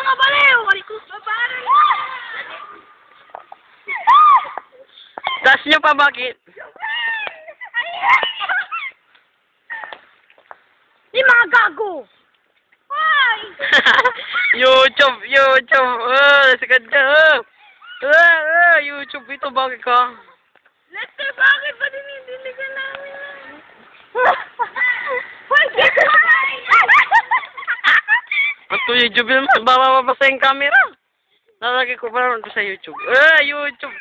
mga baliw! Mariko! Tas nyo pa bakit? Di mga gago! Why? YouTube! Sagad ka! YouTube ito, bakit ka? Lester, bakit ba dinidiligan namin? Ito YouTube naman, bababasa yung camera. Lalagay ko pa naman ito sa YouTube. YouTube!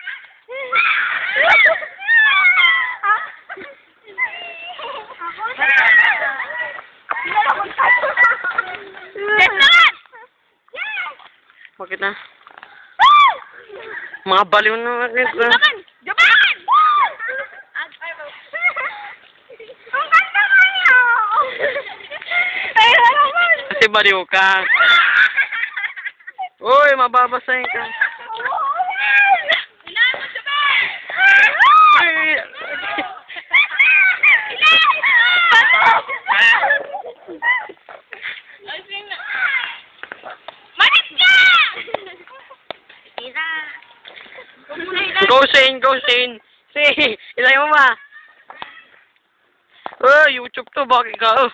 Bakit na? Mga baliw na bakit na? Japan! Ang ganda kayo! Ayun naman! Kasi baliw ka. Uy, mababasahin ka. Go Shane! Say, ilay mo ba? YouTube to, bakit ka?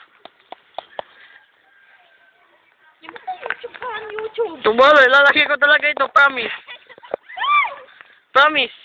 YouTube. Tumalo, lalaki ko talaga ito, promise. Promise.